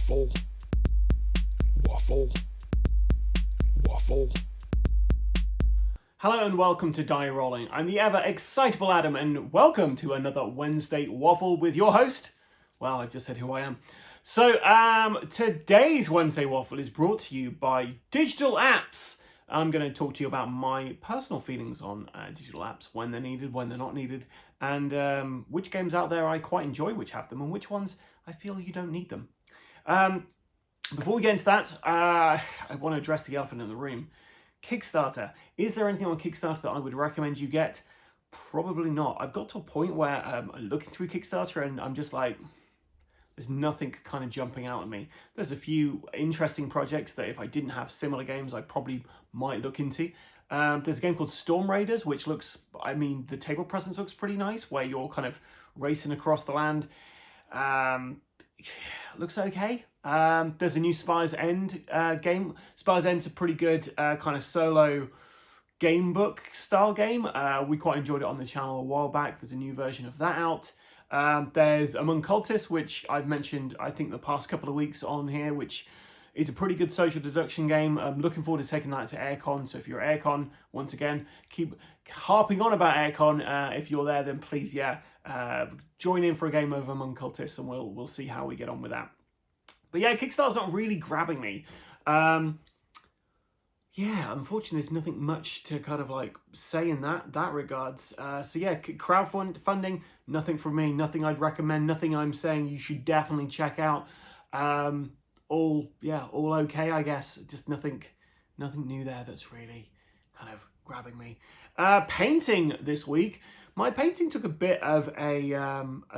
Waffle, waffle, waffle. Hello and welcome to Die Rollin. I'm the ever excitable Adam, and welcome to another Wednesday Waffle with your host. Well, I've just said who I am. So, today's Wednesday Waffle is brought to you by digital apps. I'm going to talk to you about my personal feelings on digital apps, when they're needed, when they're not needed, and which games out there I quite enjoy which have them, and which ones I feel you don't need them. Before we get into that, I want to address the elephant in the room. Kickstarter. Is there anything on Kickstarter that I would recommend you get? Probably not. I've got to a point where I'm looking through Kickstarter and I'm just like, there's nothing kind of jumping out at me. There's a few interesting projects that if I didn't have similar games, I probably might look into. There's a game called Storm Raiders, which looks, the table presence looks pretty nice, where you're kind of racing across the land. Looks okay. There's a new Spire's End game. Spire's End's a pretty good kind of solo game book style game. We quite enjoyed it on the channel a while back. There's a new version of that out. There's Among Cultists, which I've mentioned, I think, the past couple of weeks on here, which is a pretty good social deduction game. I'm looking forward to taking that to Aircon. So if you're at Aircon, once again, keep harping on about Aircon. If you're there, then please, join in for a game of Among Cultists, and we'll see how we get on with that. But yeah, Kickstarter's not really grabbing me. Unfortunately, there's nothing much to kind of like say in that regards. Crowdfunding, nothing from me, nothing I'd recommend, nothing I'm saying you should definitely check out. All okay, I guess. Just nothing new there that's really kind of grabbing me. Painting this week. My painting took a bit of a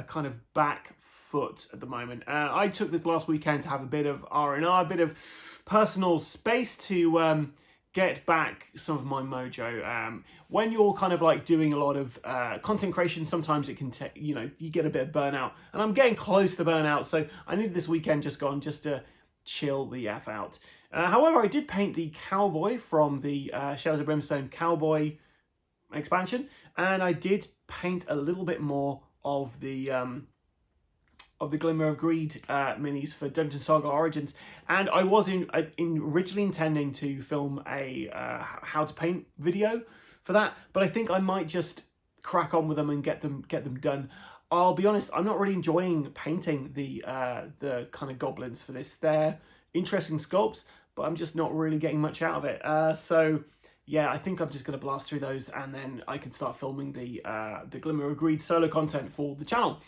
kind of back foot at the moment. I took this last weekend to have a bit of R&R, a bit of personal space to get back some of my mojo. When you're kind of like doing a lot of content creation, sometimes it can take, you get a bit of burnout. And I'm getting close to burnout, so I needed this weekend just to chill the F out. However, I did paint the cowboy from the Shadows of Brimstone cowboy expansion, and I did paint a little bit more of the Glimmer of Greed minis for Dungeon Saga Origins, and I was originally intending to film a how to paint video for that, but I think I might just crack on with them and get them done. I'll be honest, I'm not really enjoying painting the kind of goblins for this. They're interesting sculpts, but I'm just not really getting much out of it. I think I'm just going to blast through those, and then I can start filming the Glimmer of Greed solo content for the channel.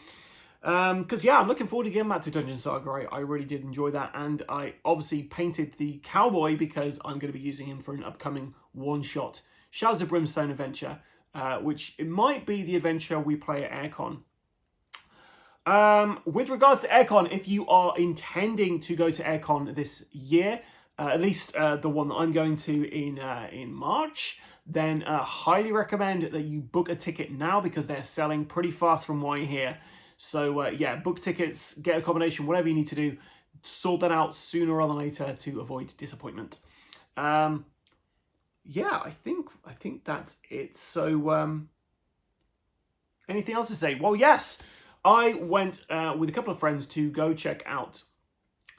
Because I'm looking forward to getting back to Dungeon Saga. I really did enjoy that, and I obviously painted the cowboy because I'm going to be using him for an upcoming one-shot Shadows of Brimstone adventure, which it might be the adventure we play at Aircon. With regards to Aircon, if you are intending to go to Aircon this year, at least the one that I'm going to in March, then highly recommend that you book a ticket now because they're selling pretty fast from what I hear. So book tickets, get accommodation, whatever you need to do, sort that out sooner rather than later to avoid disappointment. I think that's it. So anything else to say? Well, yes, I went with a couple of friends to go check out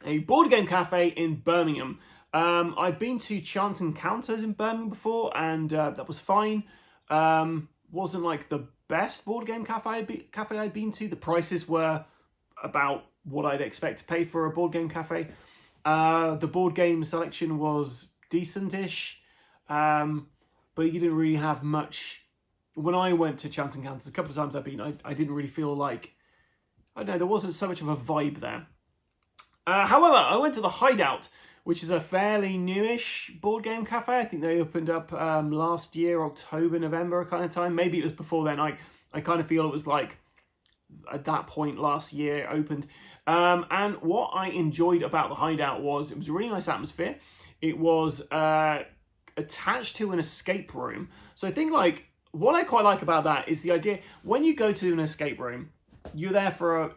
a board game cafe in Birmingham. I've been to Chance Encounters in Birmingham before, and that was fine. Wasn't like the best board game cafe I'd been to. The prices were about what I'd expect to pay for a board game cafe. The board game selection was decent-ish, but you didn't really have much. When I went to Chance Encounters, a couple of times I've been, I didn't really feel like, I don't know, there wasn't so much of a vibe there. However, I went to the Hideout, which is a fairly newish board game cafe. I think they opened up last year, October, November kind of time. Maybe it was before then. I kind of feel it was like at that point last year opened. And what I enjoyed about the Hideout was it was a really nice atmosphere. It was attached to an escape room. So I think what I quite like about that is the idea when you go to an escape room, you're there for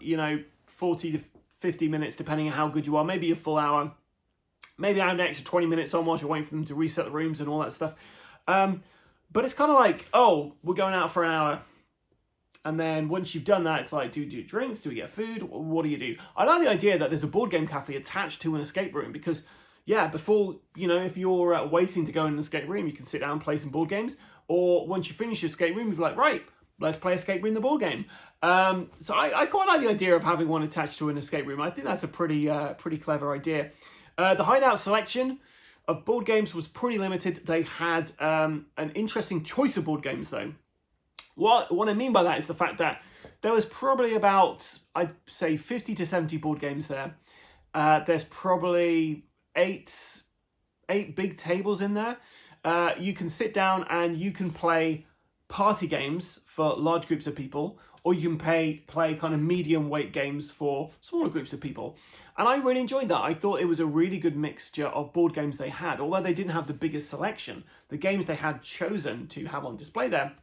40 to 50 minutes, depending on how good you are, maybe a full hour. Maybe add an extra 20 minutes on while you're waiting for them to reset the rooms and all that stuff. But it's kind of like, oh, we're going out for an hour. And then once you've done that, it's like, do you do drinks? Do we get food? What do you do? I like the idea that there's a board game cafe attached to an escape room because, yeah, before, if you're waiting to go in an escape room, you can sit down and play some board games. Or once you finish your escape room, you're like, right, let's play escape room the board game. So I quite like the idea of having one attached to an escape room. I think that's a pretty clever idea. The hideout selection of board games was pretty limited. They had an interesting choice of board games, though. What I mean by that is the fact that there was probably about, I'd say, 50 to 70 board games there. There's probably eight big tables in there. You can sit down and you can play party games for large groups of people, or you can play kind of medium weight games for smaller groups of people. And I really enjoyed that. I thought it was a really good mixture of board games they had. Although they didn't have the biggest selection, the games they had chosen to have on display there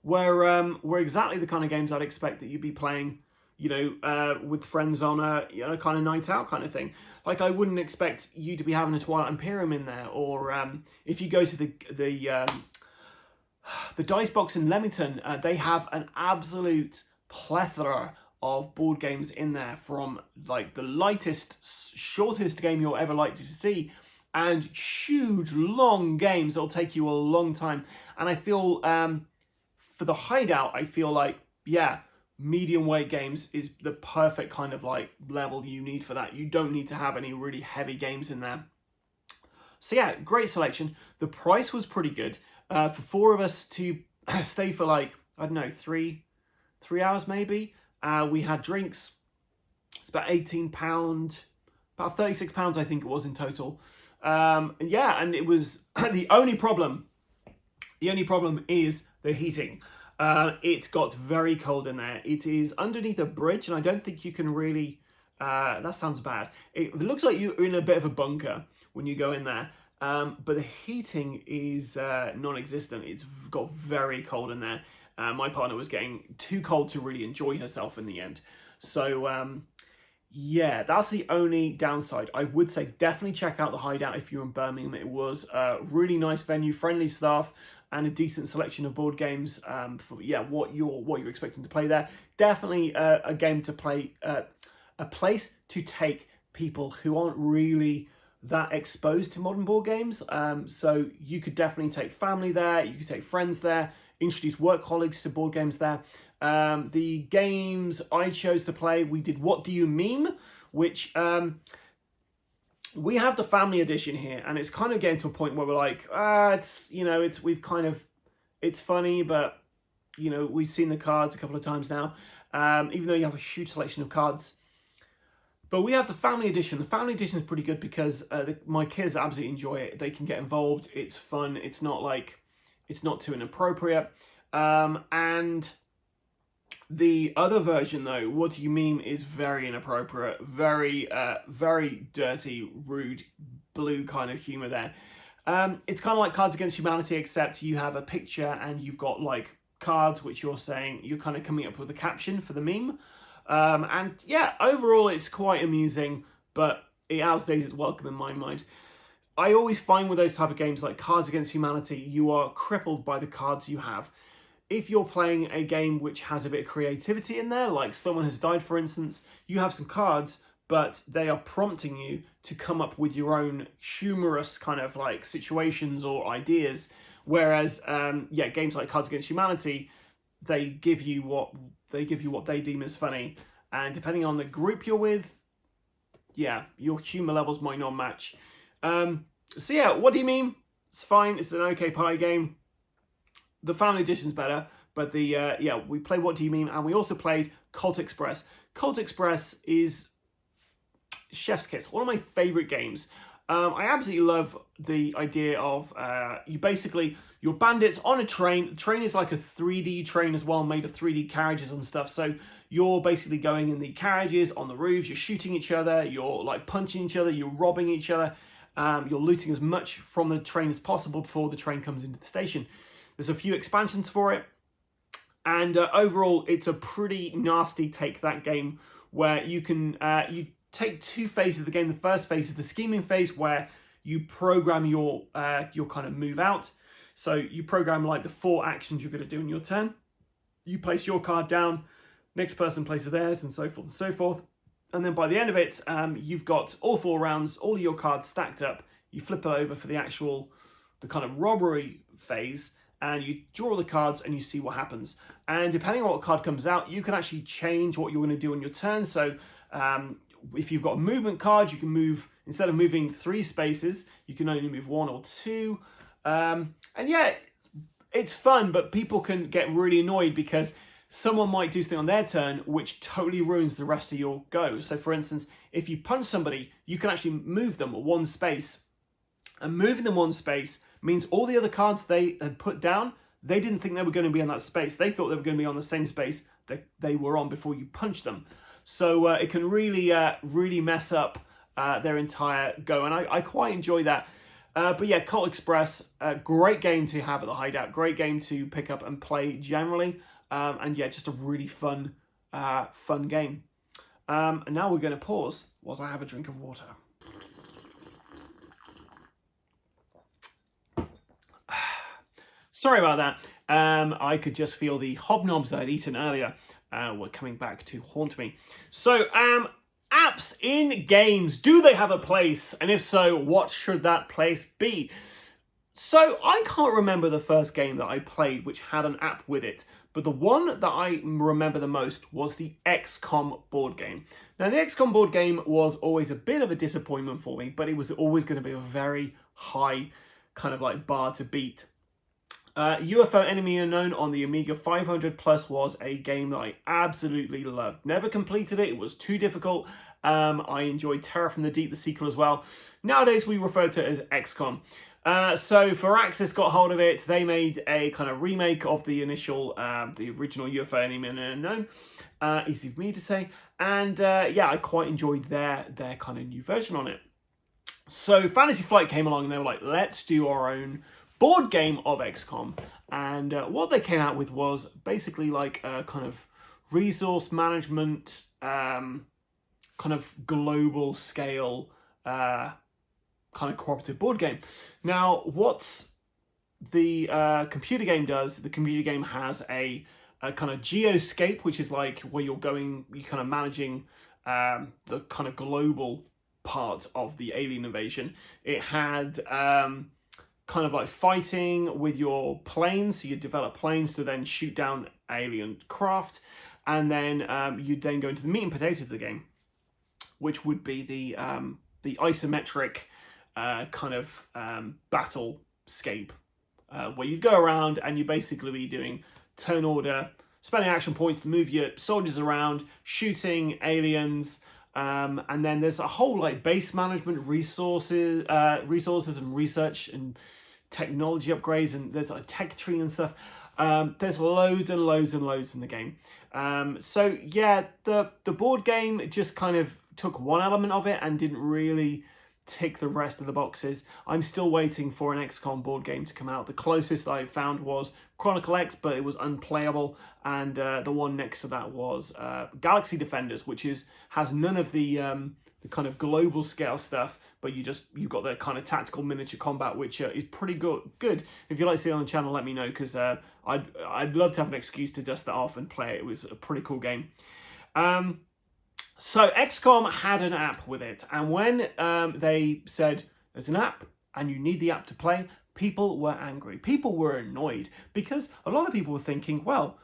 were exactly the kind of games I'd expect that you'd be playing, with friends on a kind of night out kind of thing. Like, I wouldn't expect you to be having a Twilight Imperium in there, or if you go to the Dice Box in Leamington, they have an absolute plethora of board games in there, from like the lightest, shortest game you're ever likely to see, and huge, long games that'll take you a long time. And I feel for the hideout, I feel like, yeah, medium weight games is the perfect kind of like level you need for that. You don't need to have any really heavy games in there. So yeah, great selection. The price was pretty good. For four of us to stay for like, I don't know, three hours maybe. We had drinks. It's about £18, about £36 I think it was in total. And it was the only problem is the heating. It got very cold in there. It is underneath a bridge, and I don't think you can really, that sounds bad. It looks like you're in a bit of a bunker when you go in there. But the heating is non-existent. It's got very cold in there. My partner was getting too cold to really enjoy herself in the end. So, yeah, that's the only downside. I would say definitely check out the hideout if you're in Birmingham. It was a really nice venue, friendly staff, and a decent selection of board games for what you're expecting to play there. Definitely a game to play, a place to take people who aren't really that exposed to modern board games. So you could definitely take family there, you could take friends there, introduce work colleagues to board games there. The games I chose to play, we did What Do You Meme, which we have the family edition here, and it's kind of getting to a point where we're like, it's funny, but we've seen the cards a couple of times now, even though you have a huge selection of cards. But we have the family edition. The family edition is pretty good because my kids absolutely enjoy it. They can get involved. It's fun. It's not too inappropriate. And the other version, though, What Do You Meme, is very inappropriate, very dirty, rude, blue kind of humor there. It's kind of like Cards Against Humanity, except you have a picture and you've got like cards which you're kind of coming up with a caption for the meme. And yeah, overall it's quite amusing, but it outstays its welcome in my mind. I always find with those type of games like Cards Against Humanity, you are crippled by the cards you have. If you're playing a game which has a bit of creativity in there, like Someone Has Died, for instance, you have some cards, but they are prompting you to come up with your own humorous kind of like situations or ideas. Whereas, games like Cards Against Humanity, they give you what they deem as funny, and depending on the group you're with, your humor levels might not match. So yeah, What Do You Mean? It's fine. It's an okay party game. The family edition's better, but we played What Do You Mean, and we also played Cult Express. Cult Express is chef's kiss, one of my favorite games. I absolutely love the idea of you're bandits on a train. The train is like a 3D train as well, made of 3D carriages and stuff. So you're basically going in the carriages, on the roofs, you're shooting each other, you're like punching each other, you're robbing each other, you're looting as much from the train as possible before the train comes into the station. There's a few expansions for it, and overall it's a pretty nasty take, that game, where you can you take two phases of the game. The first phase is the scheming phase, where you program your kind of move out. So you program like the 4 actions you're going to do in your turn. You place your card down, next person places theirs, and so forth and so forth. And then by the end of it, you've got all 4 rounds, all of your cards stacked up. You flip it over for the kind of robbery phase, and you draw the cards and you see what happens. And depending on what card comes out, you can actually change what you're going to do on your turn. So if you've got a movement card, you can move, instead of moving 3 spaces, you can only move 1 or 2. And yeah, it's fun, but people can get really annoyed because someone might do something on their turn which totally ruins the rest of your go. So for instance, if you punch somebody, you can actually move them 1 space. And moving them 1 space means all the other cards they had put down, they didn't think they were going to be on that space. They thought they were going to be on the same space that they were on before you punched them. So it can really, really mess up their entire go. And I quite enjoy that. But yeah, Cult Express, great game to have at the Hideout. Great game to pick up and play generally. And yeah, just a really fun game. And now we're going to pause whilst I have a drink of water. Sorry about that. I could just feel the hobnobs I'd eaten earlier were coming back to haunt me. So, apps in games, do they have a place? And if so, what should that place be? So, I can't remember the first game that I played which had an app with it. But the one that I remember the most was the XCOM board game. Now, the XCOM board game was always a bit of a disappointment for me, but it was always going to be a very high kind of like bar to beat. UFO Enemy Unknown on the Amiga 500 Plus was a game that I absolutely loved. Never completed it. It was too difficult. I enjoyed Terror from the Deep, the sequel as well. Nowadays, we refer to it as XCOM. So Firaxis got hold of it. They made a kind of remake of the initial, the original UFO Enemy Unknown. Easy for me to say. And yeah, I quite enjoyed their kind of new version on it. So Fantasy Flight came along and they were like, let's do our own board game of XCOM. And what they came out with was basically like a kind of resource management, kind of global scale, kind of cooperative board game. Now, what the computer game does, the computer game has a kind of geoscape, which is like where you're kind of managing the kind of global part of the alien invasion. It had kind of like fighting with your planes, so you develop planes to then shoot down alien craft, and then you'd then go into the meat and potatoes of the game, which would be the isometric kind of battlescape, where you'd go around and you basically be doing turn order, spending action points to move your soldiers around, shooting aliens, and then there's a whole like base management, resources and research and technology upgrades, and there's a tech tree and stuff. There's loads and loads and loads in the game. So yeah, the board game just kind of took one element of it and didn't really tick the rest of the boxes. I'm still waiting for an XCOM board game to come out. The closest I found was Chronicle X, but it was unplayable, and the one next to that was Galaxy Defenders, which has none of the kind of global scale stuff, but you've got the kind of tactical miniature combat, which is pretty good. If you like to see it on the channel, let me know, because I'd love to have an excuse to dust that off and play it. It was a pretty cool game. So XCOM had an app with it, and when they said there's an app and you need the app to play, people were angry. People were annoyed, because a lot of people were thinking, well,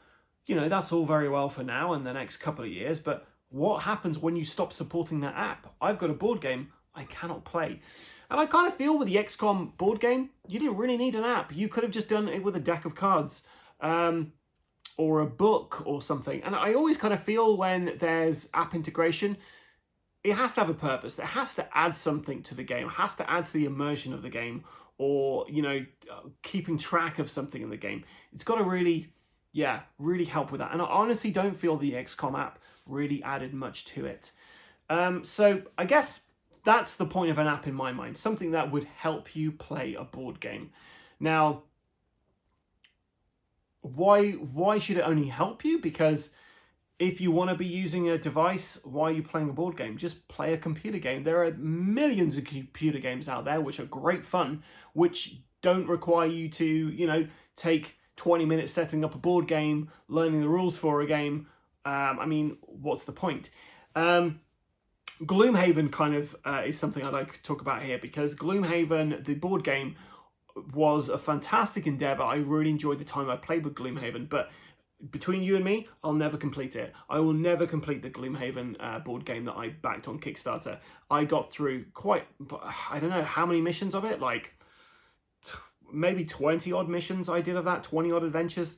you know, that's all very well for now and the next couple of years, but what happens when you stop supporting that app? I've got a board game I cannot play. And I kind of feel with the XCOM board game, you didn't really need an app. You could have just done it with a deck of cards. Or a book or something. And I always kind of feel when there's app integration, it has to have a purpose. It has to add something to the game. It has to add to the immersion of the game, or, you know, keeping track of something in the game. It's got to really help with that. And I honestly don't feel the XCOM app really added much to it. So I guess that's the point of an app in my mind. Something that would help you play a board game. Now, why should it only help you? Because if you want to be using a device, why are you playing a board game? Just play a computer game. There are millions of computer games out there which are great fun, which don't require you to, you know, take 20 minutes setting up a board game, learning the rules for a game. I mean, what's the point? Gloomhaven kind of is something I'd like to talk about here, because Gloomhaven, the board game, was a fantastic endeavor. I really enjoyed the time I played with Gloomhaven, but between you and me, I'll never complete it. I will never complete the Gloomhaven board game that I backed on Kickstarter. I got through I don't know how many missions of it, like maybe 20 odd missions I did of that, 20 odd adventures.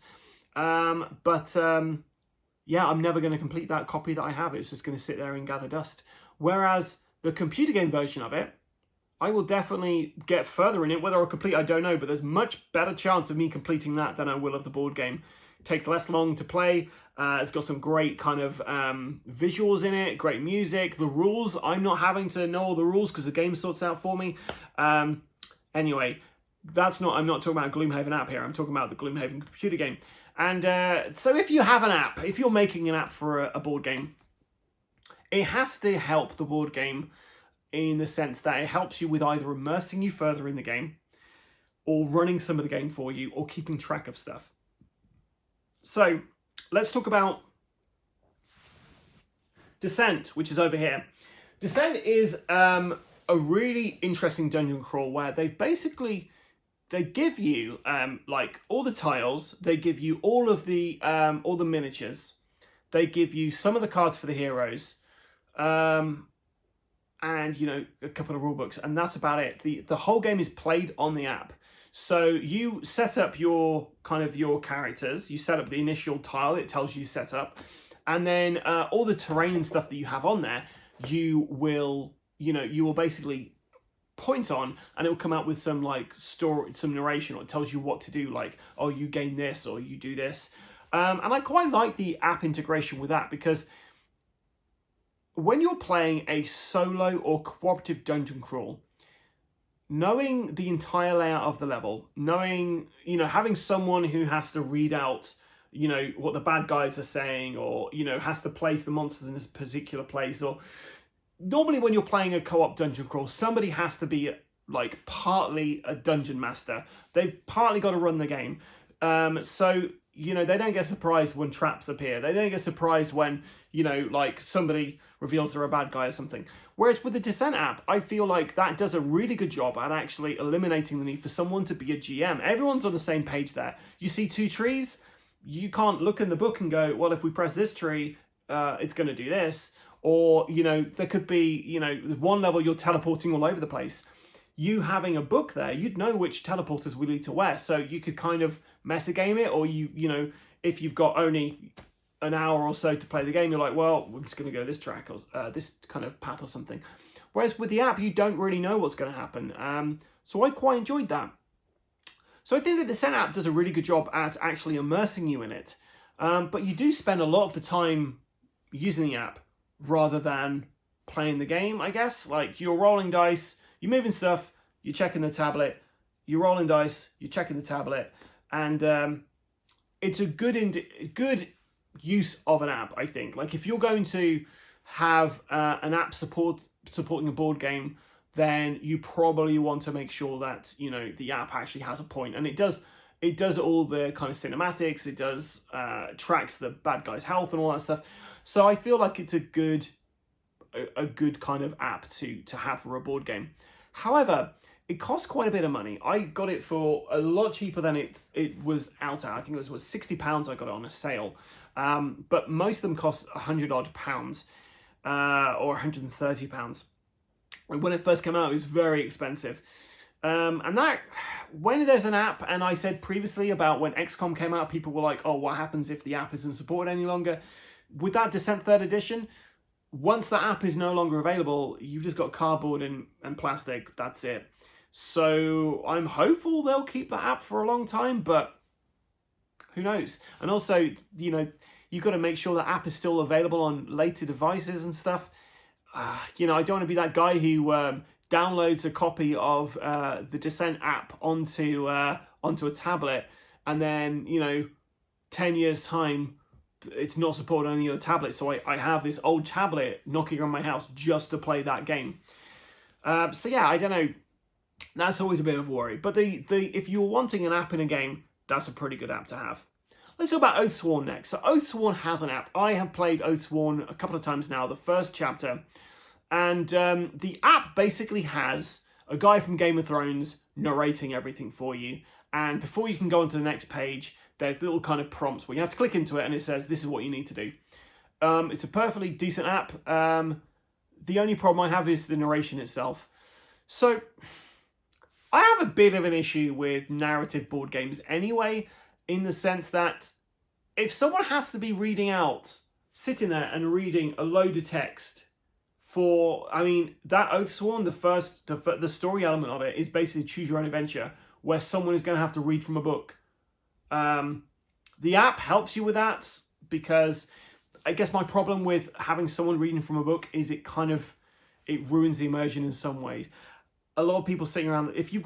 Yeah, I'm never going to complete that copy that I have. It's just going to sit there and gather dust. Whereas the computer game version of it, I will definitely get further in it. Whether I'll complete, I don't know, but there's much better chance of me completing that than I will of the board game. It takes less long to play. It's got some great kind of visuals in it, great music. The rules, I'm not having to know all the rules because the game sorts out for me. Anyway, I'm not talking about a Gloomhaven app here. I'm talking about the Gloomhaven computer game. And so if you have an app, if you're making an app for a board game, it has to help the board game in the sense that it helps you with either immersing you further in the game, or running some of the game for you, or keeping track of stuff. So let's talk about Descent, which is over here. Descent is a really interesting dungeon crawl where they give you like all the tiles, they give you all the miniatures, they give you some of the cards for the heroes, and a couple of rule books, and that's about it. The whole game is played on the app. So you set up your characters, you set up the initial tile, it tells you set up, and then all the terrain and stuff that you have on there, you will basically point on, and it will come out with some like story, some narration, or it tells you what to do, like, oh, you gain this, or you do this. And I quite like the app integration with that, because when you're playing a solo or cooperative dungeon crawl, knowing the entire layout of the level, having someone who has to read out, what the bad guys are saying, or, has to place the monsters in this particular place, or normally when you're playing a co-op dungeon crawl, somebody has to be like partly a dungeon master. They've partly got to run the game. So they don't get surprised when traps appear. They don't get surprised when, like somebody reveals they're a bad guy or something. Whereas with the Descent app, I feel like that does a really good job at actually eliminating the need for someone to be a GM. Everyone's on the same page there. You see two trees, you can't look in the book and go, well, if we press this tree, it's going to do this. Or, there could be, one level you're teleporting all over the place. You having a book there, you'd know which teleporters will lead to where. So you could kind of metagame it, or if you've got only an hour or so to play the game, you're like, well, we're just going to go this track, or this kind of path or something. Whereas with the app, you don't really know what's going to happen. So I quite enjoyed that. So I think the Descent app does a really good job at actually immersing you in it. But you do spend a lot of the time using the app rather than playing the game, I guess. Like, you're rolling dice, you're moving stuff, you're checking the tablet, you're rolling dice, you're checking the tablet, and it's a good use of an app, I think. Like, if you're going to have an app supporting a board game, then you probably want to make sure that the app actually has a point, and it does all the kind of cinematics, it does tracks the bad guy's health and all that stuff. So I feel like it's a good kind of app to have for a board game. However, it costs quite a bit of money. I got it for a lot cheaper than it was out at. I think it was £60 I got it on a sale. But most of them cost £100 odd or £130. When it first came out, it was very expensive. And that, when there's an app, and I said previously about when XCOM came out, people were like, oh, what happens if the app isn't supported any longer? With that Descent 3rd edition, once the app is no longer available, you've just got cardboard and plastic, that's it. So I'm hopeful they'll keep that app for a long time, but who knows? And also, you've got to make sure the app is still available on later devices and stuff. I don't want to be that guy who downloads a copy of the Descent app onto a tablet, and then 10 years time it's not supported on any other tablet, so I have this old tablet knocking around my house just to play that game. So yeah, I don't know, that's always a bit of a worry. But if you're wanting an app in a game, that's a pretty good app to have. Let's talk about Oathsworn next. So Oathsworn has an app. I have played Oathsworn a couple of times now, the first chapter. And the app basically has a guy from Game of Thrones narrating everything for you. And before you can go on to the next page, there's little kind of prompts where you have to click into it and it says, this is what you need to do. It's a perfectly decent app. The only problem I have is the narration itself. So I have a bit of an issue with narrative board games anyway, in the sense that if someone has to be reading out, sitting there and reading a load of text for, I mean, that Oathsworn, the story element of it is basically choose your own adventure, where someone is going to have to read from a book. The app helps you with that, because I guess my problem with having someone reading from a book is it ruins the immersion in some ways. A lot of people sitting around, if you're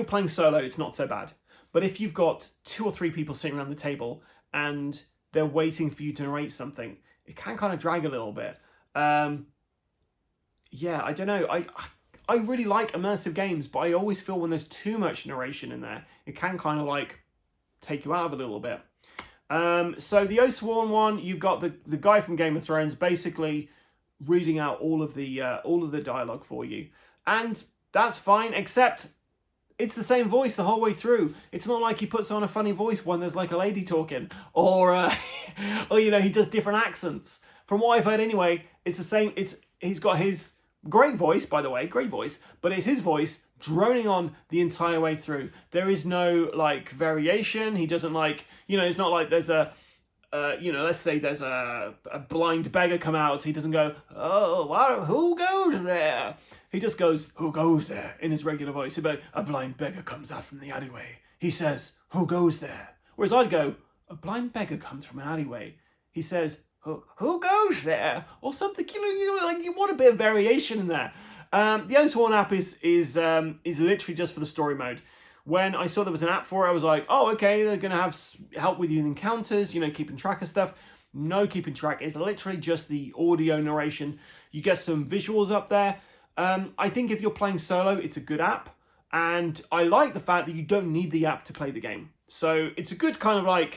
playing solo, it's not so bad. But if you've got 2 or 3 people sitting around the table and they're waiting for you to narrate something, it can kind of drag a little bit. Yeah, I don't know. I really like immersive games, but I always feel when there's too much narration in there, it can kind of like take you out of it a little bit. So the Oathsworn one, you've got the guy from Game of Thrones basically reading out all of the dialogue for you, and that's fine, except it's the same voice the whole way through. It's not like he puts on a funny voice when there's like a lady talking, or he does different accents. From what I've heard anyway, it's the same. He's got his great voice, by the way, great voice, but it's his voice droning on the entire way through. There is no like variation. He doesn't it's not like there's let's say there's a blind beggar come out. He doesn't go, oh, who goes there? He just goes, who goes there, in his regular voice. About a blind beggar comes out from the alleyway. He says, who goes there? Whereas I'd go, a blind beggar comes from an alleyway. He says, who goes there? Or something, you want a bit of variation in there. The Oathsworn app is literally just for the story mode. When I saw there was an app for it, I was like, oh, okay, they're going to have help with your encounters, keeping track of stuff. No keeping track. It's literally just the audio narration. You get some visuals up there. I think if you're playing solo, it's a good app. And I like the fact that you don't need the app to play the game. So it's a good kind of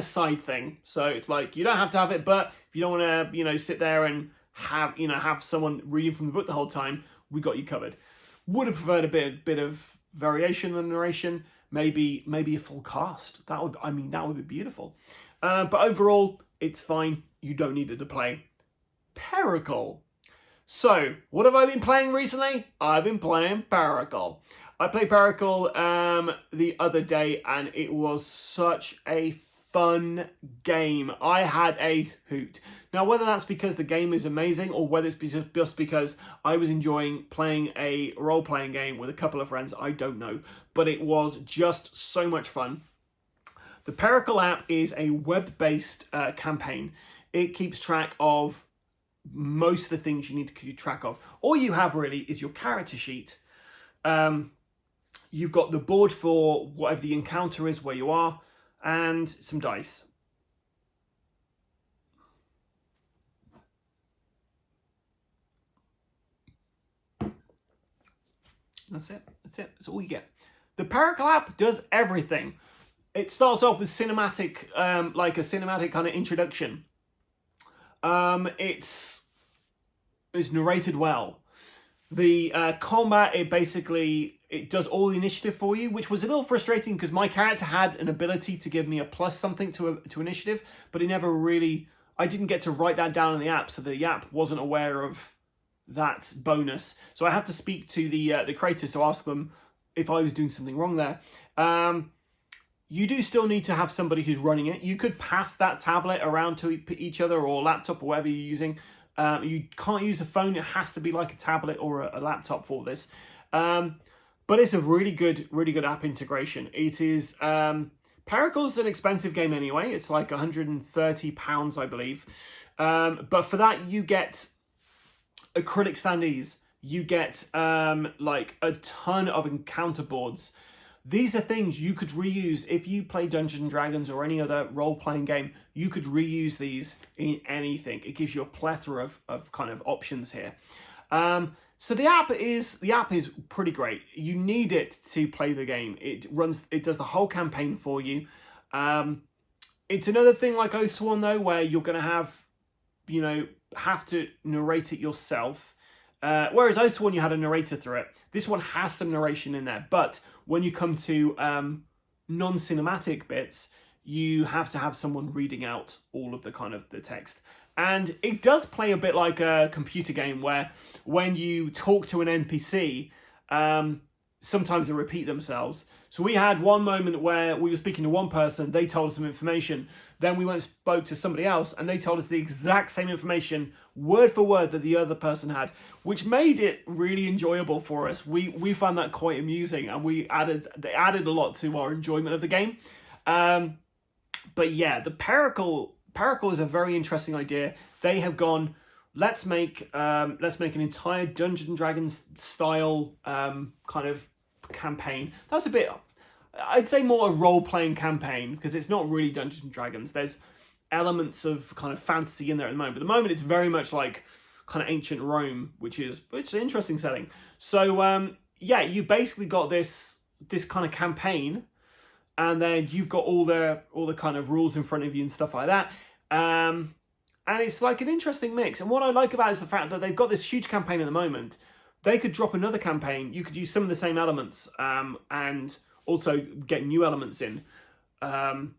side thing. So it's like, you don't have to have it, but if you don't want to, sit there and have someone reading from the book the whole time, we got you covered. Would have preferred a bit of variation in the narration, maybe a full cast. That would be beautiful. But overall, it's fine. You don't need it to play. Pericle. So, what have I been playing recently? I've been playing Pericle. I played Pericle the other day, and it was such a fun game. I had a hoot. Now, whether that's because the game is amazing or whether it's just because I was enjoying playing a role-playing game with a couple of friends, I don't know. But it was just so much fun. The Pericle app is a web-based campaign. It keeps track of most of the things you need to keep track of. All you have really is your character sheet. You've got the board for whatever the encounter is, where you are, and some dice. That's it. That's all you get. The Pericle app does everything. It starts off with cinematic, like a cinematic kind of introduction. It's narrated well. The combat, it does all the initiative for you, which was a little frustrating because my character had an ability to give me a plus something to initiative, but I didn't get to write that down in the app, so the app wasn't aware of that bonus. So I have to speak to the creators to ask them if I was doing something wrong there. You do still need to have somebody who's running it. You could pass that tablet around to each other, or laptop, or whatever you're using. You can't use a phone. It has to be like a tablet or a laptop for this. But it's a really good app integration. It is, Pericle's an expensive game anyway. It's like £130, I believe. But for that, you get acrylic standees. You get like a ton of encounter boards. These are things you could reuse if you play Dungeons & Dragons or any other role-playing game. You could reuse these in anything. It gives you a plethora of kind of options here. So the app is pretty great. You need it to play the game. It does the whole campaign for you. It's another thing like O2 though, where you're going to have to narrate it yourself. Whereas O2 you had a narrator through it. This one has some narration in there, but when you come to non-cinematic bits, you have to have someone reading out all of the text. And it does play a bit like a computer game where when you talk to an NPC, sometimes they repeat themselves. So we had one moment where we were speaking to one person, they told us some information. Then we went and spoke to somebody else and they told us the exact same information, word for word, that the other person had, which made it really enjoyable for us. We found that quite amusing, and they added a lot to our enjoyment of the game. But yeah, the Paracle is a very interesting idea. They have gone, let's make an entire Dungeons and Dragons style kind of campaign. That's a bit, I'd say, more a role-playing campaign, because it's not really Dungeons and Dragons. There's elements of kind of fantasy in there at the moment, but at the moment it's very much like kind of ancient Rome, which is an interesting setting. So yeah, you basically got this kind of campaign, and then you've got all the kind of rules in front of you and stuff like that. And it's like an interesting mix. And what I like about it is the fact that they've got this huge campaign at the moment. They could drop another campaign. You could use some of the same elements, and also get new elements in. And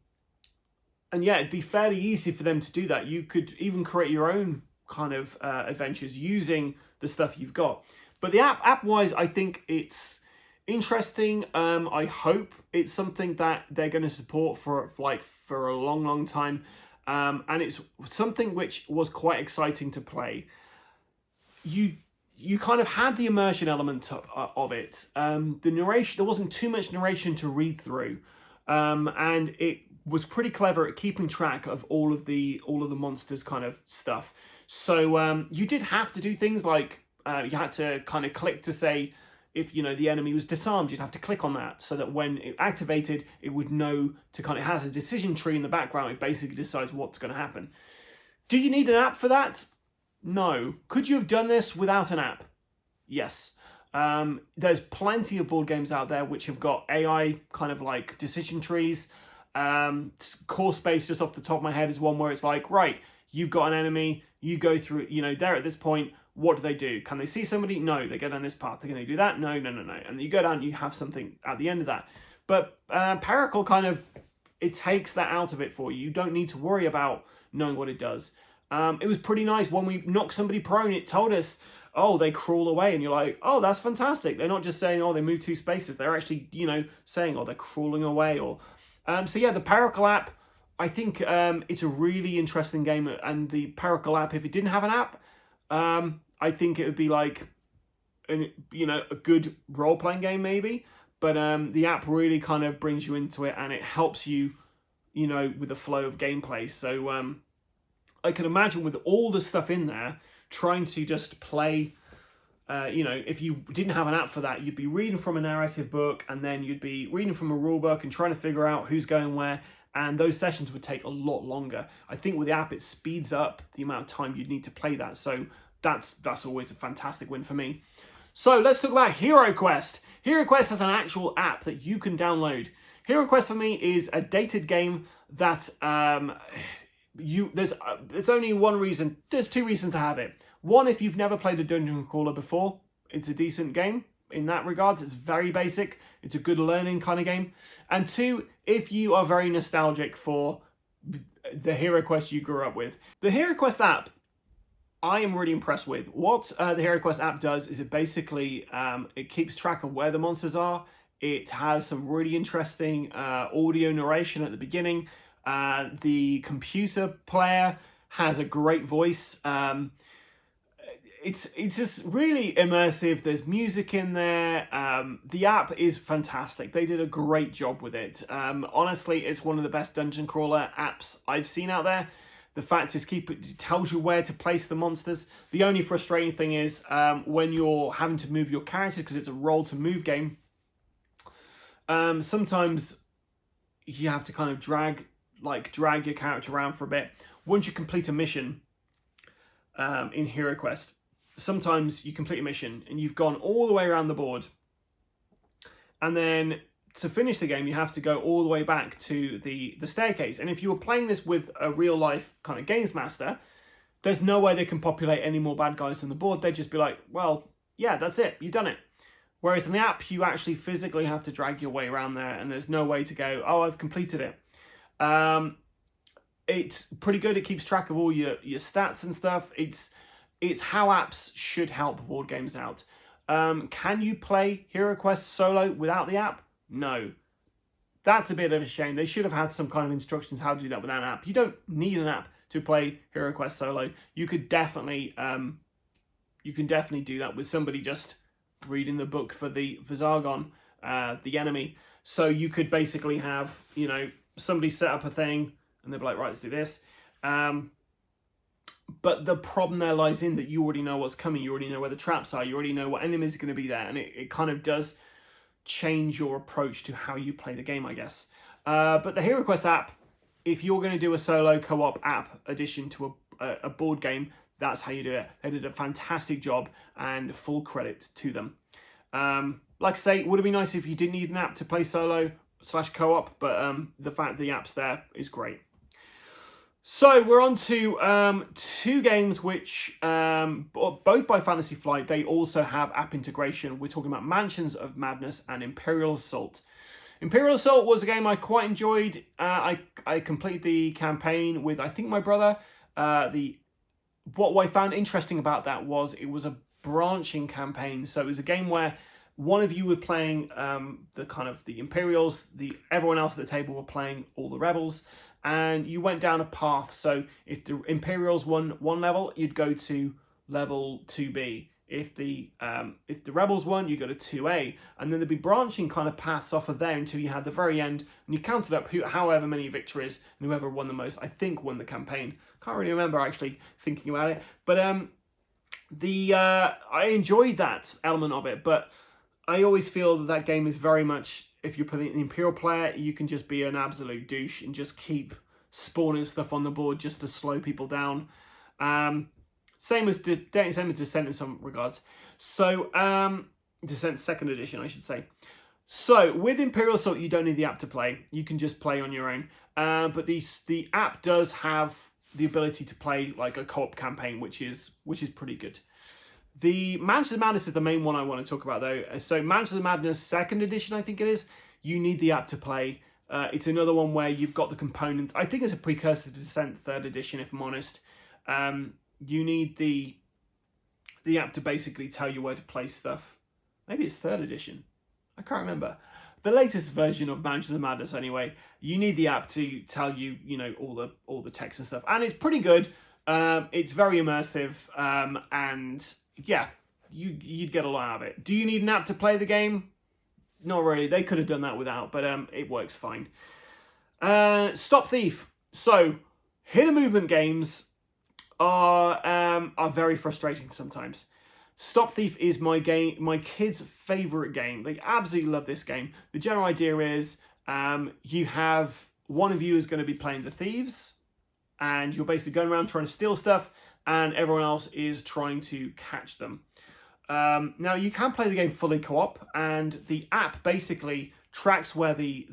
yeah, it'd be fairly easy for them to do that. You could even create your own kind of adventures using the stuff you've got. But the app-wise, I think it's interesting. I hope it's something that they're going to support for a long, long time. And it's something which was quite exciting to play. You kind of had the immersion element of it. The narration, there wasn't too much narration to read through, and it was pretty clever at keeping track of all of the monsters kind of stuff. So you did have to do things like you had to kind of click to say if the enemy was disarmed. You'd have to click on that so that when it activated, it would know to it has a decision tree in the background. It basically decides what's going to happen. Do you need an app for that? No. Could you have done this without an app? Yes. There's plenty of board games out there which have got AI kind of like decision trees. Core Space, just off the top of my head, is one where it's like, right, you've got an enemy, you go through, they're at this point, what do? Can they see somebody? No, they go down this path. They're going to do that? No. And you go down, you have something at the end of that. But Paracle kind of, it takes that out of it for you. You don't need to worry about knowing what it does. It was pretty nice when we knocked somebody prone. It told us, oh, they crawl away, and you're like, oh, that's fantastic. They're not just saying, oh, they move 2 spaces. They're actually, saying, oh, they're crawling away. Or so yeah, the Paracle app, I think it's a really interesting game. And the Paracle app, if it didn't have an app, I think it would be like a good role-playing game maybe. But the app really kind of brings you into it, and it helps you, with the flow of gameplay. So I can imagine with all the stuff in there, trying to just play, if you didn't have an app for that, you'd be reading from a narrative book, and then you'd be reading from a rule book and trying to figure out who's going where, and those sessions would take a lot longer. I think with the app, it speeds up the amount of time you'd need to play that, so that's always a fantastic win for me. So let's talk about Hero Quest. Hero Quest has an actual app that you can download. Hero Quest for me is a dated game that there's only one reason. There's 2 reasons to have it. One, if you've never played a dungeon crawler before, it's a decent game in that regards. It's very basic. It's a good learning kind of game. And 2, if you are very nostalgic for the Hero Quest you grew up with. The Hero Quest app, I am really impressed with. What the Hero Quest app does is it basically it keeps track of where the monsters are. It has some really interesting audio narration at the beginning. The computer player has a great voice. It's just really immersive. There's music in there. The app is fantastic. They did a great job with it. Honestly, it's one of the best dungeon crawler apps I've seen out there. The fact is, it tells you where to place the monsters. The only frustrating thing is when you're having to move your characters, because it's a roll to move game. Sometimes you have to kind of drag your character around for a bit. Once you complete a mission in Hero Quest, sometimes you complete a mission and you've gone all the way around the board, and then to finish the game you have to go all the way back to the staircase. And if you were playing this with a real life kind of games master, there's no way they can populate any more bad guys on the board. They'd just be like, well, yeah, that's it, you've done it. Whereas in the app, you actually physically have to drag your way around there, and there's no way to go, oh, I've completed it. It's pretty good. It keeps track of all your stats and stuff. It's how apps should help board games out. Can you play Hero Quest solo without the app? No. That's a bit of a shame. They should have had some kind of instructions how to do that without an app. You don't need an app to play Hero Quest solo. You could definitely do that with somebody just reading the book for Zargon, the enemy. So you could basically have, somebody set up a thing and they'll be like, right, let's do this. But the problem there lies in that you already know what's coming. You already know where the traps are. You already know what enemies are going to be there. And it kind of does change your approach to how you play the game, I guess. But the Hero Quest app, if you're going to do a solo co-op app addition to a board game, that's how you do it. They did a fantastic job, and full credit to them. Like I say, it would have been nice if you didn't need an app to play solo/co-op, but the fact the app's there is great. So we're on to 2 games which, both by Fantasy Flight, they also have app integration. We're talking about Mansions of Madness and Imperial Assault. Imperial Assault was a game I quite enjoyed. I completed the campaign with, I think, my brother. What I found interesting about that was it was a branching campaign. So it was a game where one of you were playing the Imperials, everyone else at the table were playing all the Rebels, and you went down a path. So if the Imperials won one level, you'd go to level 2B. If the Rebels won, you go to 2A, and then there'd be branching kind of paths off of there until you had the very end, and you counted up however many victories, and whoever won the most, I think, won the campaign. Can't really remember actually thinking about it, but I enjoyed that element of it. But I always feel that game is very much, if you're playing the Imperial player, you can just be an absolute douche and just keep spawning stuff on the board just to slow people down. Same as Descent in some regards. So, Descent 2nd edition, I should say. So, with Imperial Assault, you don't need the app to play. You can just play on your own. But the app does have the ability to play like a co-op campaign, which is pretty good. The Mansions of Madness is the main one I want to talk about, though. So, Mansions of Madness 2nd edition, I think it is. You need the app to play. It's another one where you've got the components. I think it's a precursor to Descent 3rd edition, if I'm honest. You need the app to basically tell you where to place stuff. Maybe it's 3rd edition. I can't remember. The latest version of Mansions of Madness, anyway. You need the app to tell you, all the text and stuff, and it's pretty good. It's very immersive, and yeah, you'd get a lot out of it. Do you need an app to play the game? Not really. They could have done that without, but it works fine. Stop Thief. So, hidden movement games are very frustrating sometimes. Stop Thief is my kids' favorite game. They absolutely love this game. The general idea is you have one of you is going to be playing the thieves, and you're basically going around trying to steal stuff, and everyone else is trying to catch them. Now you can play the game fully co-op, and the app basically tracks where the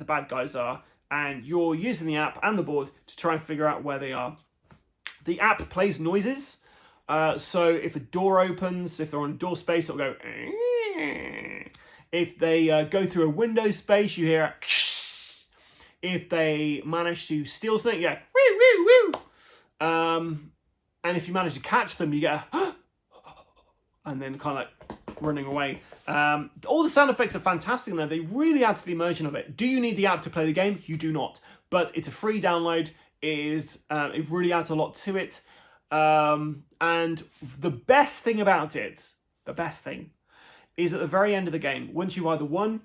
bad guys are, and you're using the app and the board to try and figure out where they are. The app plays noises, so if a door opens, if they're on door space, it'll go. If they go through a window space, you hear. If they manage to steal something, you get woo woo woo. And if you manage to catch them, you get and then kind of like running away. All the sound effects are fantastic there. They really add to the immersion of it. Do you need the app to play the game? You do not. But it's a free download. It really adds a lot to it. And the best thing about it, is at the very end of the game, once you've either won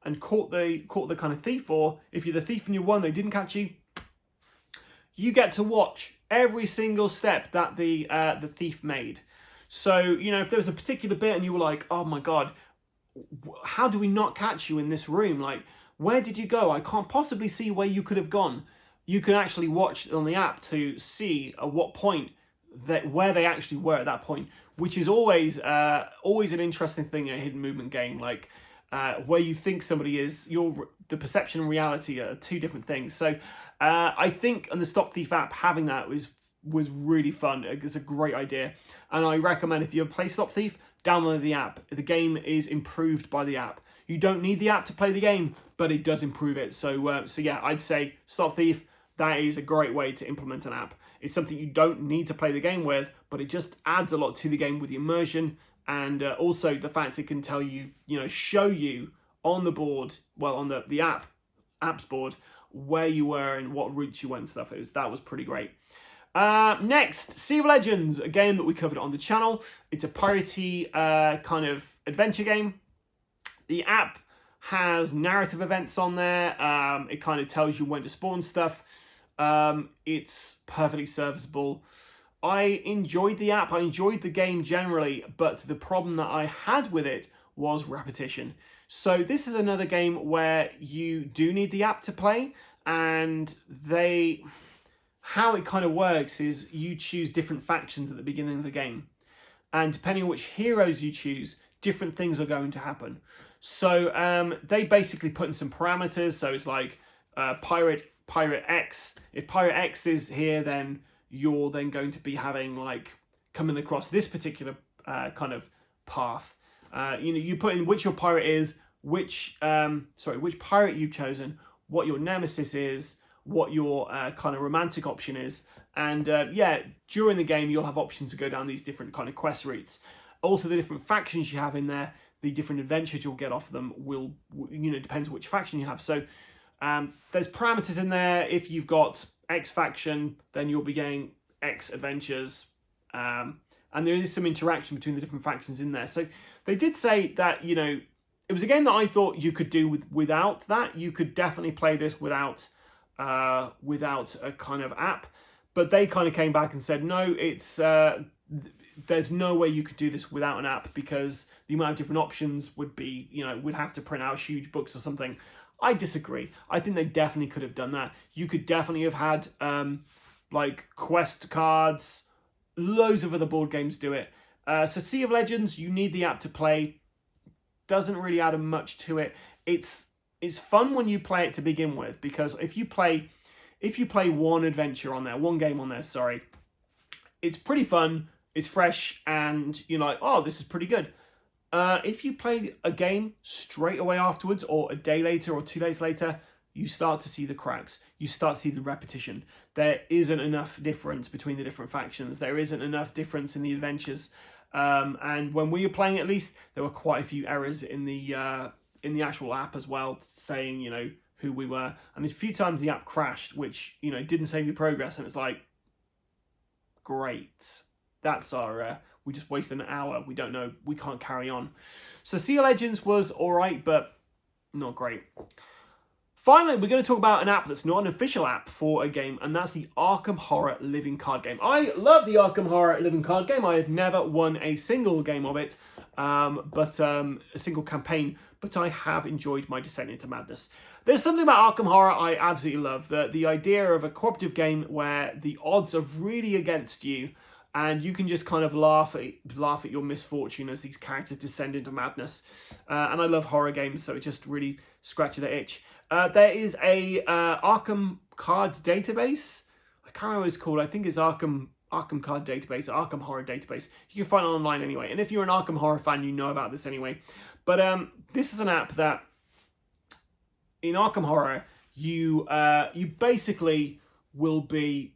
and caught the kind of thief, or if you're the thief and you won, they didn't catch you, you get to watch every single step that the thief made. So, if there was a particular bit and you were like, oh my God, how do we not catch you in this room? Like, where did you go? I can't possibly see where you could have gone. You can actually watch on the app to see at what point where they actually were at that point, which is always an interesting thing in a hidden movement game. Like where you think somebody is, the perception and reality are two different things. So I think on the Stop Thief app, having that was really fun. It's a great idea, and I recommend if you play Stop Thief, download the app. The game is improved by the app. You don't need the app to play the game, but it does improve it. So yeah, I'd say Stop Thief. That is a great way to implement an app. It's something you don't need to play the game with, but it just adds a lot to the game with the immersion, and also the fact it can tell you, show you on the board, well, on the apps board, where you were and what routes you went and stuff. That was pretty great. Next, Sea of Legends, a game that we covered on the channel. It's a piratey kind of adventure game. The app has narrative events on there. It kind of tells you when to spawn stuff. It's perfectly serviceable. I enjoyed the app. I enjoyed the game generally, but the problem that I had with it was repetition. So this is another game where you do need the app to play, and how it kind of works is you choose different factions at the beginning of the game, and depending on which heroes you choose, different things are going to happen. So they basically put in some parameters. So it's like Pirate X. If Pirate X is here, then you're then going to be having coming across this particular kind of path. You put in which your pirate is, which pirate you've chosen, what your nemesis is, what your kind of romantic option is, and during the game you'll have options to go down these different kind of quest routes. Also, the different factions you have in there, the different adventures you'll get off them will, depends on which faction you have. So there's parameters in there. If you've got X faction, then you'll be getting X adventures. And there is some interaction between the different factions in there. So they did say that, it was a game that I thought you could do without that. You could definitely play this without a kind of app. But they kind of came back and said, no, it's... there's no way you could do this without an app, because the amount of different options would be, would have to print out huge books or something. I disagree. I think they definitely could have done that. You could definitely have had quest cards. Loads of other board games do it. So Sea of Legends, you need the app to play. Doesn't really add much to it. It's fun when you play it to begin with, because if you play one game on there, it's pretty fun. It's fresh, and you're like, oh, this is pretty good. If you play a game straight away afterwards, or a day later, or 2 days later, you start to see the cracks. You start to see the repetition. There isn't enough difference between the different factions. There isn't enough difference in the adventures. And when we were playing, at least, there were quite a few errors in the actual app as well, saying, who we were. And a few times the app crashed, which, didn't save your progress. And it's like, great. That's we just wasted an hour. We don't know. We can't carry on. So Sea of Legends was all right, but not great. Finally, we're going to talk about an app that's not an official app for a game, and that's the Arkham Horror Living Card Game. I love the Arkham Horror Living Card Game. I have never won a single game of it, but a single campaign, but I have enjoyed my descent into madness. There's something about Arkham Horror I absolutely love. The idea of a cooperative game where the odds are really against you, and you can just kind of laugh at your misfortune as these characters descend into madness. And I love horror games, so it just really scratches the itch. There is a Arkham card database. I can't remember what it's called. I think it's Arkham card database, Arkham Horror database. You can find it online anyway. And if you're an Arkham Horror fan, you know about this anyway. But this is an app that, in Arkham Horror, you basically will be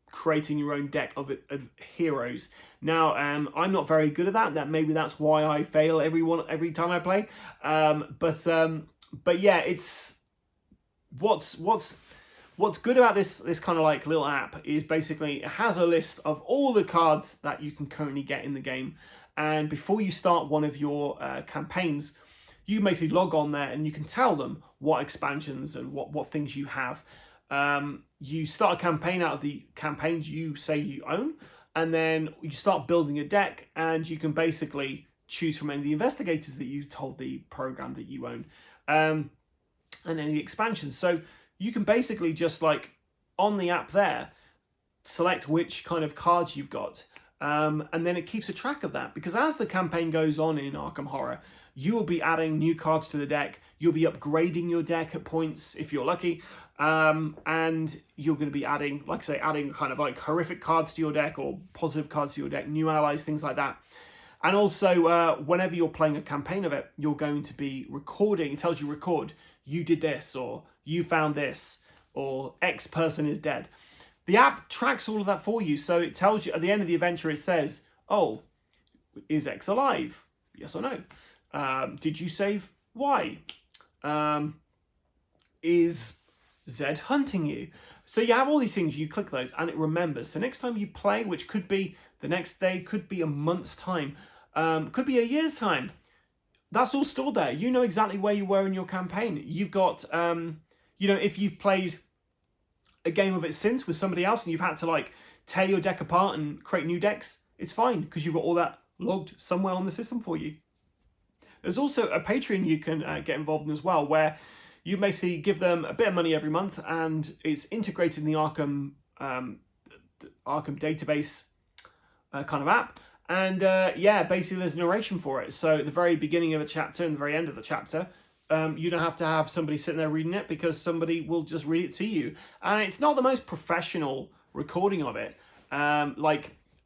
creating your own deck of heroes. Now, I'm not very good at that. Maybe that's why I fail every time I play. But yeah, it's what's good about this kind of little app is basically it has a list of all the cards that you can currently get in the game, and before you start one of your campaigns, you basically log on there and you can tell them what expansions and what things you have. You start a campaign out of the campaigns you say you own, and then you start building a deck, and you can basically choose from any of the investigators that you've told the program that you own, and any expansions. So you can basically just on the app there select which kind of cards you've got. And then it keeps a track of that, because as the campaign goes on in Arkham Horror, you will be adding new cards to the deck. You'll be upgrading your deck at points if you're lucky, and you're going to be adding, like I say, adding kind of like horrific cards to your deck or positive cards to your deck, new allies, things like that. And also, whenever you're playing a campaign of it, you're going to be recording. It tells you record, you did this, or you found this, or X person is dead. The app tracks all of that for you, so it tells you at the end of the adventure, it says, oh, is X alive? Yes or no? Did you save Y? Is Z hunting you? So you have all these things, you click those, and it remembers. So next time you play, which could be the next day, could be a month's time, could be a year's time, that's all stored there. You know exactly where you were in your campaign. You've got, if you've played a game of it since with somebody else and you've had to like tear your deck apart and create new decks, it's fine because you've got all that logged somewhere on the system for you. There's also a Patreon you can get involved in as well, where you basically give them a bit of money every month, and it's integrated in the Arkham database kind of app. And basically there's narration for it. So at the very beginning of a chapter and the very end of the chapter, you don't have to have somebody sitting there reading it, because somebody will just read it to you. And it's not the most professional recording of it.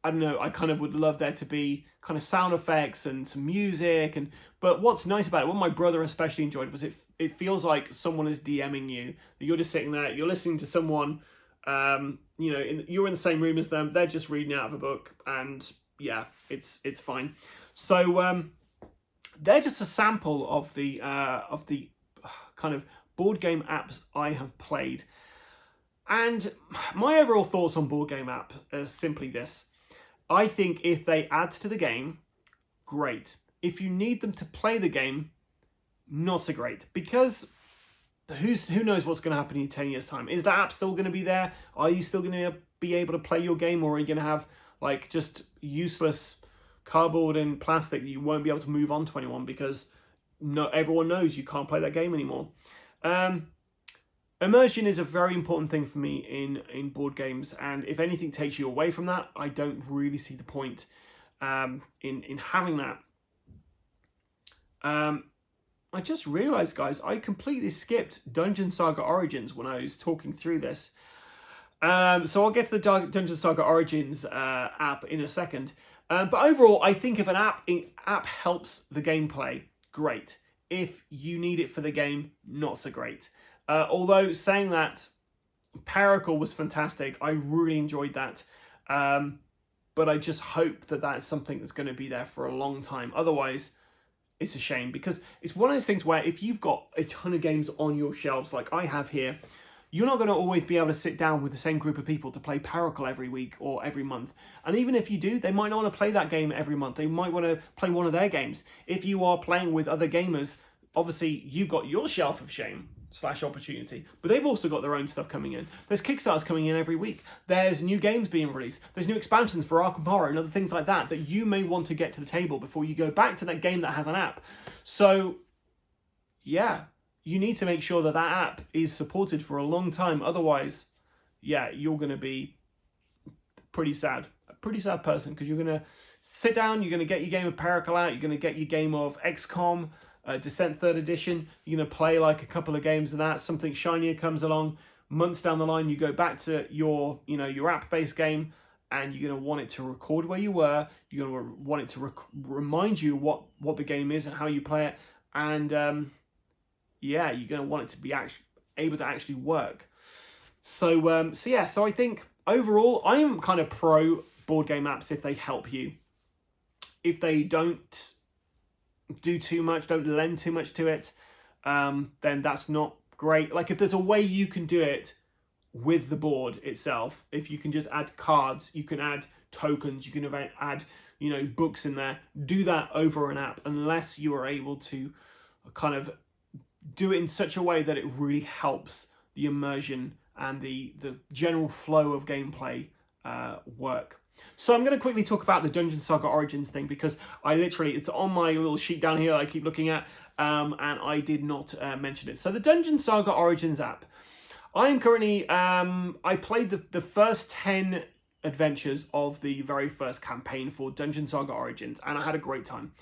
I don't know, I kind of would love there to be kind of sound effects and some music. But what's nice about it, what my brother especially enjoyed, was it feels like someone is DMing you. You're just sitting there, you're listening to someone, you're in the same room as them, they're just reading out of a book, and yeah, it's fine. So they're just a sample of the kind of board game apps I have played. And my overall thoughts on board game app is simply this. I think if they add to the game, great. If you need them to play the game, not so great. Because who knows what's going to happen in 10 years' time? Is that app still going to be there? Are you still going to be able to play your game, or are you going to have like just useless cardboard and plastic that you won't be able to move on to anyone because everyone knows you can't play that game anymore? Immersion is a very important thing for me in board games, and if anything takes you away from that, I don't really see the point in having that. I just realized, guys, I completely skipped Dungeon Saga Origins when I was talking through this. So I'll get to the Dungeon Saga Origins app in a second. But overall, I think if an app helps the gameplay, great. If you need it for the game, not so great. Although saying that, Paracle was fantastic. I really enjoyed that. But I just hope that that's something that's going to be there for a long time. Otherwise, it's a shame, because it's one of those things where if you've got a ton of games on your shelves like I have here, you're not going to always be able to sit down with the same group of people to play Paracle every week or every month. And even if you do, they might not want to play that game every month. They might want to play one of their games. If you are playing with other gamers, obviously you've got your shelf of shame / opportunity, but they've also got their own stuff coming in. There's Kickstarters coming in every week. There's new games being released. There's new expansions for Arkham Horror and other things like that you may want to get to the table before you go back to that game that has an app. So, yeah, you need to make sure that that app is supported for a long time. Otherwise, yeah, you're going to be pretty sad. A pretty sad person, because you're going to sit down, you're going to get your game of Paracle out, you're going to get your game of XCOM, Descent 3rd Edition, you're going to play like a couple of games of that, something shinier comes along, months down the line you go back to your app-based game, and you're going to want it to record where you were, you're going to want it to remind you what the game is and how you play it, and you're going to want it to be able to actually work. So I think overall, I am kind of pro board game apps if they help you. If they don't do too much, don't lend too much to it, then that's not great. Like if there's a way you can do it with the board itself, if you can just add cards, you can add tokens, you can add books in there, do that over an app, unless you are able to kind of do it in such a way that it really helps the immersion and the general flow of gameplay work. So I'm going to quickly talk about the Dungeon Saga Origins thing, because it's on my little sheet down here I keep looking at, and I did not mention it. So the Dungeon Saga Origins app, I am currently, I played the first 10 adventures of the very first campaign for Dungeon Saga Origins, and I had a great time.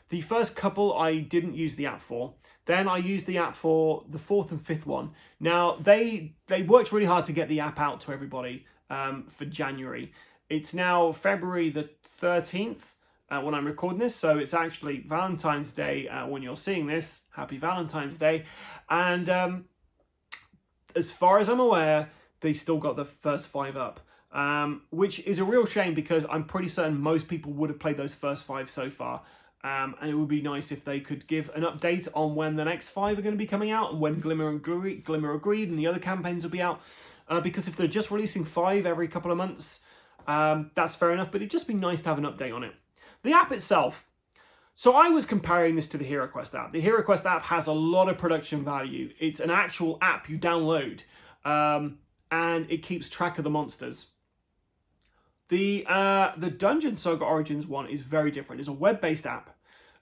The first couple I didn't use the app for. Then I used the app for the fourth and fifth one. Now, they worked really hard to get the app out to everybody for January. It's now February the 13th when I'm recording this, so it's actually Valentine's Day when you're seeing this. Happy Valentine's Day. And as far as I'm aware, they still got the first 5 up, which is a real shame because I'm pretty certain most people would have played those first 5 so far. And it would be nice if they could give an update on when the next 5 are going to be coming out and when Glimmer of Greed and the other campaigns will be out. Because if they're just releasing 5 every couple of months, that's fair enough, but it'd just be nice to have an update on it. The app itself. So I was comparing this to the HeroQuest app. The HeroQuest app has a lot of production value. It's an actual app you download, and it keeps track of the monsters. The Dungeon Saga Origins one is very different. It's a web-based app.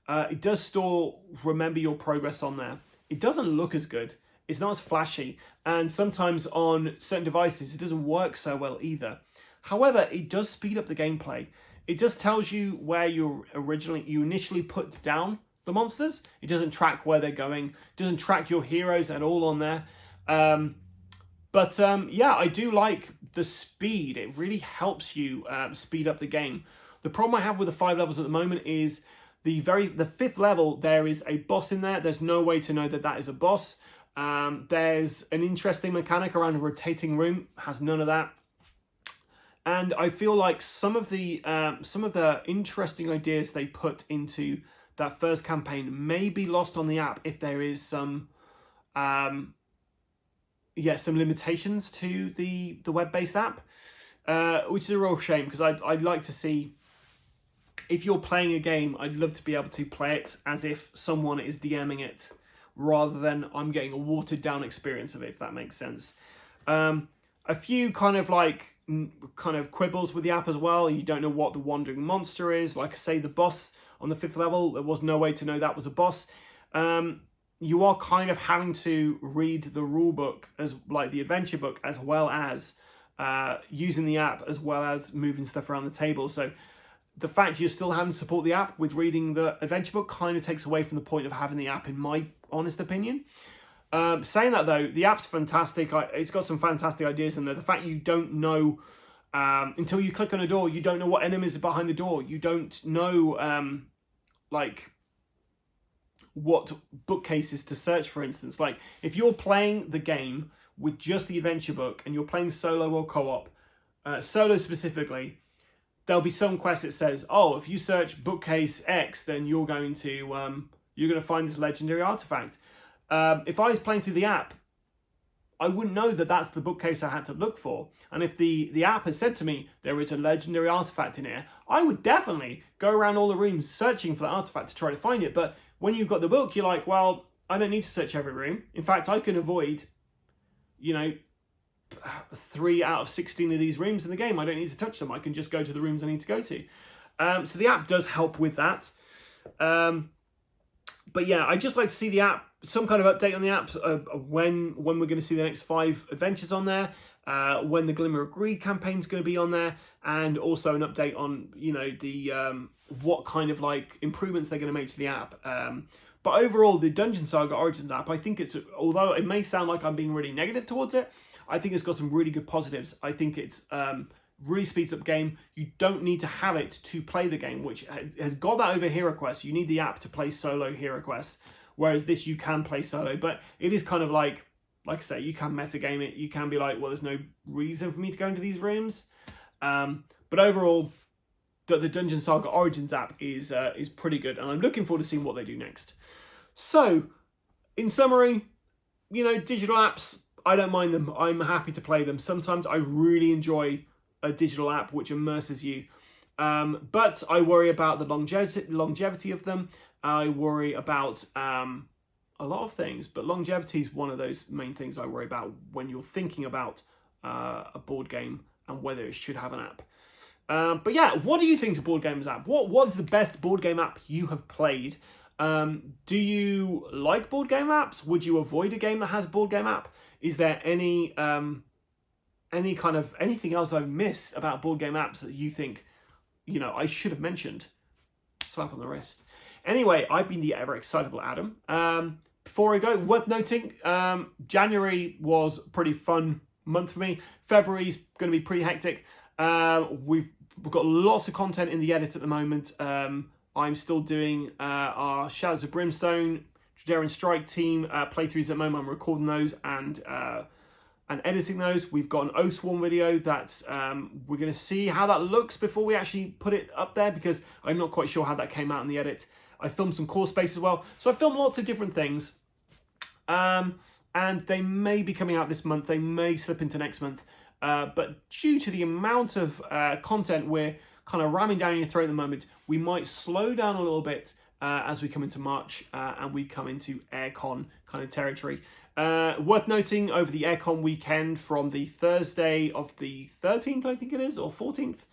It does store Remember Your Progress on there. It doesn't look as good. It's not as flashy. And sometimes on certain devices, it doesn't work so well either. However, it does speed up the gameplay. It just tells you where you initially put down the monsters. It doesn't track where they're going. It doesn't track your heroes at all on there. Yeah, I do like the speed. It really helps you speed up the game. The problem I have with the 5 levels at the moment is the 5th level, there is a boss in there. There's no way to know that that is a boss. There's an interesting mechanic around a rotating room. Has none of that. And I feel like some of the interesting ideas they put into that first campaign may be lost on the app if there is some limitations to the web-based app, which is a real shame because I'd like to see, if you're playing a game, I'd love to be able to play it as if someone is DMing it rather than I'm getting a watered-down experience of it, if that makes sense. A few kind of quibbles with the app as well. You don't know what the wandering monster is. Like I say, the boss on the 5th level, there was no way to know that was a boss. You are kind of having to read the rule book, as like the adventure book, as well as using the app, as well as moving stuff around the table. So the fact you're still having to support the app with reading the adventure book kind of takes away from the point of having the app, in my honest opinion. Saying that though, the app's fantastic. It's got some fantastic ideas in there. The fact you don't know until you click on a door, you don't know what enemies are behind the door. You don't know what bookcases to search, for instance. Like if you're playing the game with just the adventure book and you're playing solo or co-op, solo specifically, there'll be some quest that says, oh, if you search bookcase X, then you're going to find this legendary artifact. If I was playing through the app, I wouldn't know that that's the bookcase I had to look for. And if the app has said to me, there is a legendary artifact in here, I would definitely go around all the rooms searching for that artifact to try to find it. But when you've got the book, you're like, well, I don't need to search every room. In fact, I can avoid, 3 out of 16 of these rooms in the game. I don't need to touch them. I can just go to the rooms I need to go to. So the app does help with that. But yeah, I'd just like to see the app, some kind of update on the app, when we're going to see the next 5 adventures on there, when the Glimmer of Greed campaign's going to be on there, and also an update on, what kind of improvements they're going to make to the app. But overall, the Dungeon Saga Origins app, I think it's, although it may sound like I'm being really negative towards it, I think it's got some really good positives. I think it's really speeds up game. You don't need to have it to play the game, which has got that over HeroQuest. You need the app to play solo HeroQuest, whereas this you can play solo. But it is kind of like I say, you can metagame it. You can be like, well, there's no reason for me to go into these rooms. But overall, the Dungeon Saga Origins app is pretty good, and I'm looking forward to seeing what they do next. So, in summary, digital apps, I don't mind them. I'm happy to play them. Sometimes I really enjoy a digital app which immerses you, but I worry about the longevity of them. I worry about a lot of things, but longevity is one of those main things I worry about when you're thinking about a board game and whether it should have an app. But yeah, what do you think of Board Games app? What's the best board game app you have played? Do you like board game apps? Would you avoid a game that has board game app? Is there any kind of anything else I've missed about board game apps that you think, you know, I should have mentioned? Slap on the wrist. Anyway, I've been the ever excitable Adam. Before I go, worth noting, January was a pretty fun month for me. February's going to be pretty hectic. We've got lots of content in the edit at the moment. I'm still doing our Shadows of Brimstone, Jadarian Strike team playthroughs at the moment. I'm recording those and editing those. We've got an Oathsworn video that's we're going to see how that looks before we actually put it up there, because I'm not quite sure how that came out in the edit. I filmed some core space as well, so I filmed lots of different things, and they may be coming out this month. They may slip into next month, but due to the amount of content we're kind of ramming down your throat at the moment, we might slow down a little bit as we come into March and we come into aircon kind of territory. Worth noting, over the aircon weekend from the Thursday of the 13th, I think it is, or 14th,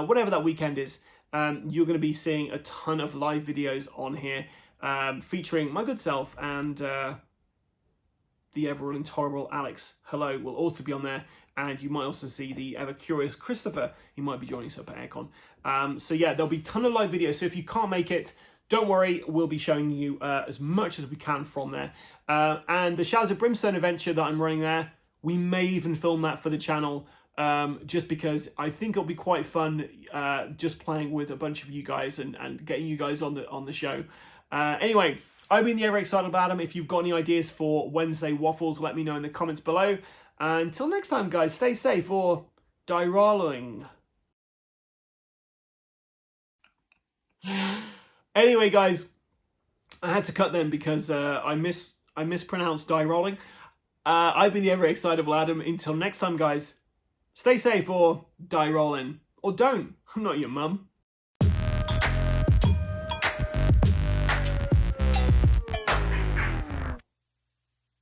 whatever that weekend is, you're going to be seeing a ton of live videos on here featuring my good self, and the ever intolerable Alex, hello, will also be on there. And you might also see the ever curious Christopher. He might be joining us up at aircon. So yeah, there'll be a ton of live videos. So if you can't make it, don't worry, we'll be showing you as much as we can from there. And the Shadows of Brimstone adventure that I'm running there, we may even film that for the channel, just because I think it'll be quite fun just playing with a bunch of you guys and getting you guys on the show. Anyway, I've been the ever excitable Adam. If you've got any ideas for Wednesday waffles, let me know in the comments below. Until next time, guys, stay safe or die rolling. Anyway, guys, I had to cut them because I mispronounced die rolling. I've been the ever excitable Adam. Until next time, guys, stay safe or die rolling. Or don't. I'm not your mum.